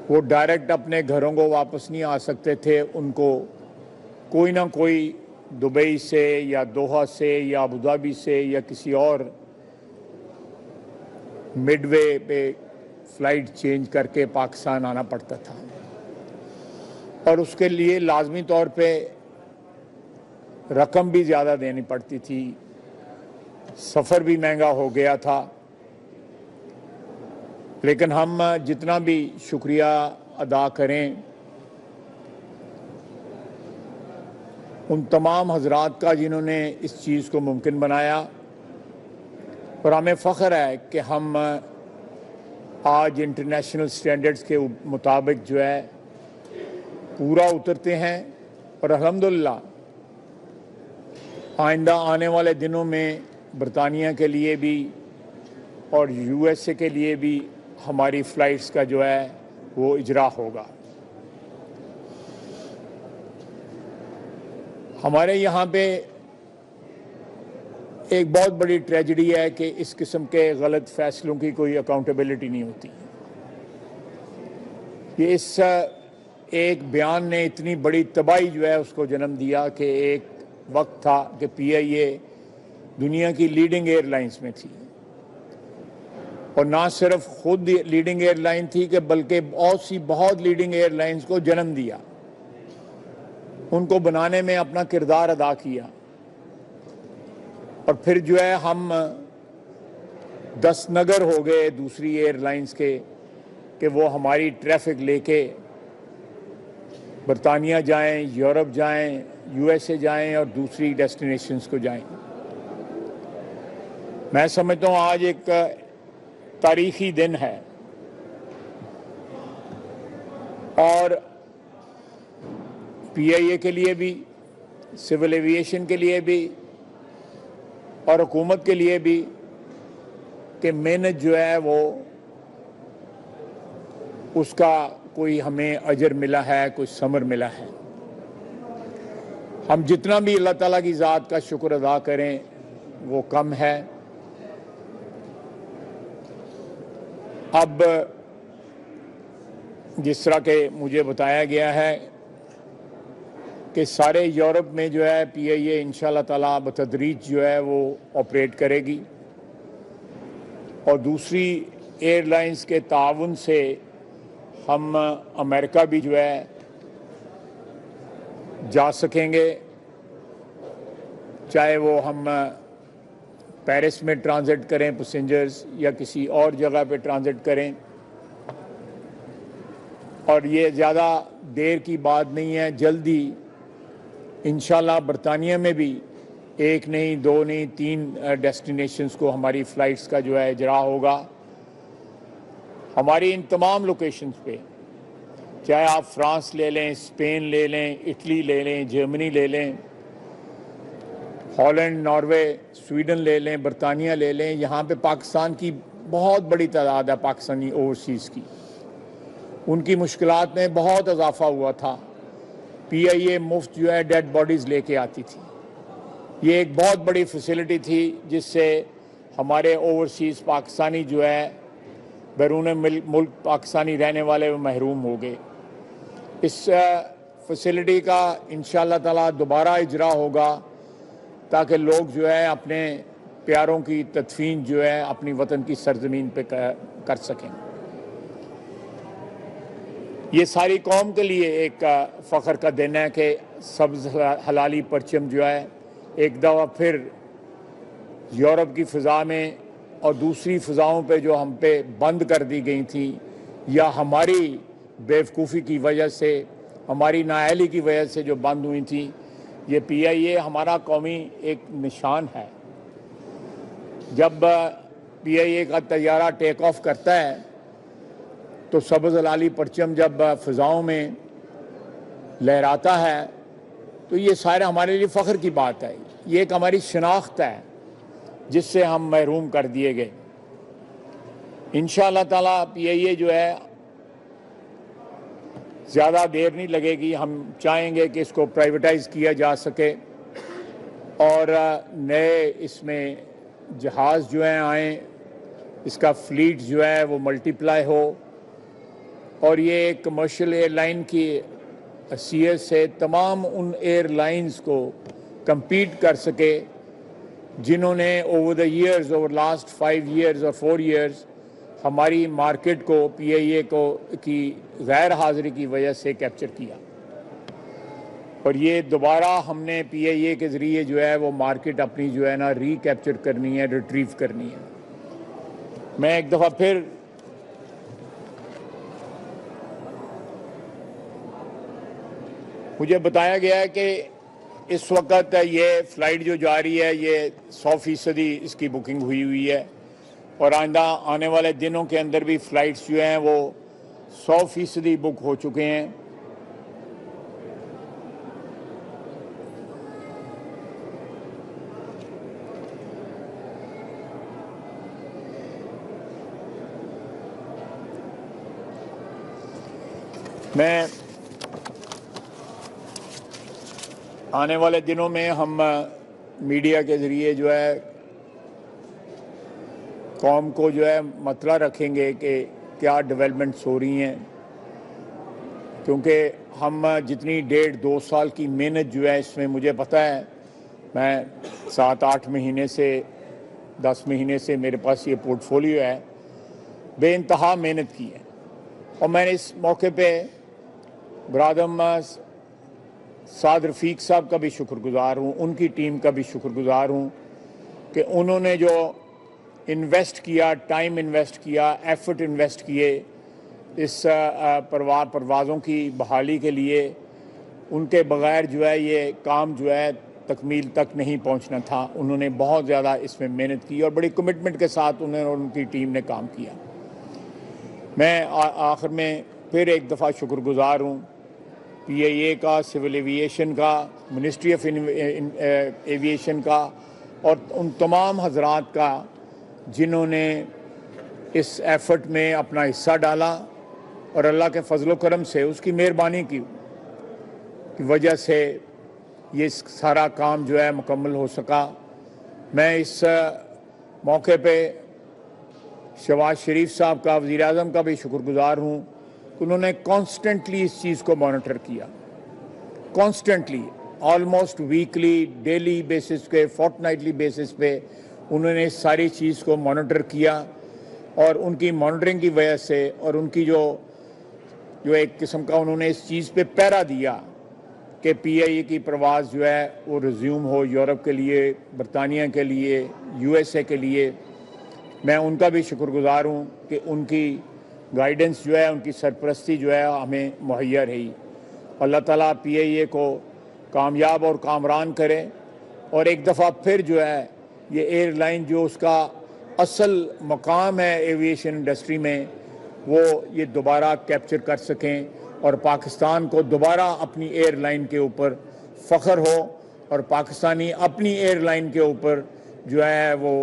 वो डायरेक्ट अपने घरों को वापस नहीं आ सकते थे, उनको कोई ना कोई दुबई से या दोहा से या अबू धाबी से या किसी और मिडवे पे फ़्लाइट चेंज करके पाकिस्तान आना पड़ता था और उसके लिए लाजमी तौर पे रकम भी ज़्यादा देनी पड़ती थी, सफ़र भी महंगा हो गया था। लेकिन हम जितना भी शुक्रिया अदा करें उन तमाम हजरात का जिन्होंने इस चीज़ को मुमकिन बनाया, और हमें फ़ख्र है कि हम आज इंटरनेशनल स्टैंडर्ड्स के मुताबिक जो है पूरा उतरते हैं और अल्हम्दुलिल्लाह आइंदा आने वाले दिनों में बरतानिया के लिए भी और यूएसए के लिए भी हमारी फ़्लाइट्स का जो है वो इजरा होगा। हमारे यहाँ पे एक बहुत बड़ी ट्रेजेडी है कि इस किस्म के गलत फ़ैसलों की कोई अकाउंटेबिलिटी नहीं होती। ये इस एक बयान ने इतनी बड़ी तबाही जो है उसको जन्म दिया कि एक वक्त था कि पीआईए दुनिया की लीडिंग एयरलाइंस में थी, और ना सिर्फ खुद लीडिंग एयरलाइन थी कि बल्कि बहुत लीडिंग एयरलाइंस को जन्म दिया, उनको बनाने में अपना किरदार अदा किया। और फिर जो है हम 10 नगर हो गए दूसरी एयरलाइंस के कि वो हमारी ट्रैफिक लेके बरतानिया जाएं, यूरोप जाएं, यूएसए जाएं और दूसरी डेस्टिनेशंस को जाएं। मैं समझता हूँ आज एक तारीखी दिन है और पीआईए के लिए भी, सिविल एविएशन के लिए भी और हुकूमत के लिए भी कि मेहनत जो है वो उसका कोई हमें अजर मिला है, कोई समर मिला है। हम जितना भी अल्लाह ताला की ज़ात का शुक्र अदा करें वो कम है। अब जिस तरह के मुझे बताया गया है कि सारे यूरोप में जो है पीआईए इंशाअल्लाह ताला बतदरीज जो है वो ऑपरेट करेगी और दूसरी एयरलाइंस के ताउन से हम अमेरिका भी जो है जा सकेंगे, चाहे वो हम पेरिस में ट्रांजिट करें पैसेंजर्स या किसी और जगह पे ट्रांजिट करें। और ये ज़्यादा देर की बात नहीं है, जल्दी इंशाल्लाह बरतानिया में भी एक नहीं, दो नहीं, 3 डेस्टिनेशंस को हमारी फ़्लाइट्स का जो है इजरा होगा। हमारी इन तमाम लोकेशंस पे, चाहे आप फ्रांस ले लें, स्पेन ले लें, इटली ले लें, जर्मनी ले लें, हॉलैंड, नॉर्वे, स्वीडन ले लें, बरतानिया ले लें, यहाँ पे पाकिस्तान की बहुत बड़ी तादाद है, पाकिस्तानी ओवरसीज़ की। उनकी मुश्किलात में बहुत इजाफा हुआ था। पीआईए मुफ्त जो है डेड बॉडीज़ लेके आती थी। ये एक बहुत बड़ी फैसिलिटी थी जिससे हमारे ओवरसीज़ पाकिस्तानी जो है बैरून मुल्क पाकिस्तानी रहने वाले वो महरूम हो गए। इस फैसिलिटी का इंशाअल्लाह ताला दोबारा इजरा होगा ताकि लोग जो है अपने प्यारों की तदफीन जो है अपनी वतन की सरजमीन पे कर सकें। ये सारी कौम के लिए एक फ़ख्र का दिन है कि सब्ज़ हलाली परचम जो है एक दफ़ा फिर यूरोप की फ़िज़ा में और दूसरी फ़िज़ाओं पे जो हम पे बंद कर दी गई थी या हमारी बेवकूफ़ी की वजह से, हमारी नाअहली की वजह से जो बंद हुई थी, ये पीआईए हमारा कौमी एक निशान है। जब पीआईए का तैयारा टेक ऑफ करता है तो सब्ज़ हलाली परचम जब फ़िज़ाओं में लहराता है तो ये सारे हमारे लिए फ़ख्र की बात है। ये एक हमारी शनाख्त है जिससे हम महरूम कर दिए गए। इंशाअल्लाह ताला पीआईए जो है ज़्यादा देर नहीं लगेगी। हम चाहेंगे कि इसको प्राइवेटाइज़ किया जा सके और नए इसमें जहाज़ जो हैं आएँ, इसका फ्लीट जो है वो मल्टीप्लाई हो और ये एक कमर्शियल एयरलाइन की हैसियत से तमाम उन एयरलाइंस को compete कर सके जिन्होंने over the years, over last 5 years और 4 years हमारी मार्केट को PIA को की गैर हाजिरी की वजह से कैप्चर किया। और ये दोबारा हमने PIA के ज़रिए जो है वो मार्केट अपनी जो है ना रिकैप्चर करनी है, रिट्रीव करनी है। मैं एक दफ़ा फिर मुझे बताया गया है कि इस वक्त ये फ़्लाइट जो जा रही है ये 100% इसकी बुकिंग हुई है और आइंदा आने वाले दिनों के अंदर भी फ़्लाइट्स जो हैं वो 100% बुक हो चुके हैं। मैं आने वाले दिनों में हम मीडिया के ज़रिए जो है कौम को जो है मतला रखेंगे कि क्या डेवलपमेंट्स हो रही हैं, क्योंकि हम जितनी 1.5-2 साल की मेहनत जो है इसमें मुझे पता है, मैं 7-8 महीने से 10 महीने से मेरे पास ये पोर्टफोलियो है, बेइंतहा मेहनत की है। और मैंने इस मौके पे ब्रादम साद रफ़ीक साहब का भी शुक्रगुज़ार हूँ, उनकी टीम का भी शुक्रगुज़ार हूँ कि उन्होंने जो इन्वेस्ट किया, टाइम इन्वेस्ट किया, एफ़र्ट इन्वेस्ट किए इस परवाज़ों की बहाली के लिए। उनके बग़ैर जो है ये काम जो है तकमील तक नहीं पहुँचना था। उन्होंने बहुत ज़्यादा इसमें मेहनत की और बड़ी कमिटमेंट के साथ उन्होंने और उनकी टीम ने काम किया। मैं आखिर में फिर एक दफ़ा शुक्रगुज़ार हूँ PIA का, सिविल एविएशन का, मिनिस्ट्री ऑफ एविएशन का और उन तमाम हजरात का जिन्होंने इस एफ़र्ट में अपना हिस्सा डाला और अल्लाह के फजल करम से, उसकी मेहरबानी की वजह से ये सारा काम जो है मुकम्मल हो सका। मैं इस मौके पे शहबाज शरीफ साहब का, वज़ीर-ए-आज़म का भी शुक्रगुज़ार हूँ कि उन्होंने कॉन्स्टेंटली इस चीज़ को मॉनिटर किया, constantly, almost weekly, daily basis पे, फोर्टनाइटली बेसिस पे उन्होंने सारी चीज़ को मॉनिटर किया। और उनकी मॉनिटरिंग की वजह से और उनकी जो एक किस्म का उन्होंने इस चीज़ पे पहरा दिया कि PIA की प्रवास जो है वो रिज्यूम हो यूरोप के लिए, बरतानिया के लिए, USA के लिए। मैं उनका भी शुक्रगुज़ार हूँ कि उनकी गाइडेंस जो है, उनकी सरपरस्ती जो है हमें मुहैया रही। अल्लाह ताला PIA को कामयाब और कामरान करे और एक दफ़ा फिर जो है ये एयरलाइन जो उसका असल मकाम है एविएशन इंडस्ट्री में, वो ये दोबारा कैप्चर कर सकें और पाकिस्तान को दोबारा अपनी एयरलाइन के ऊपर फ़ख्र हो और पाकिस्तानी अपनी एयरलाइन के ऊपर जो है वो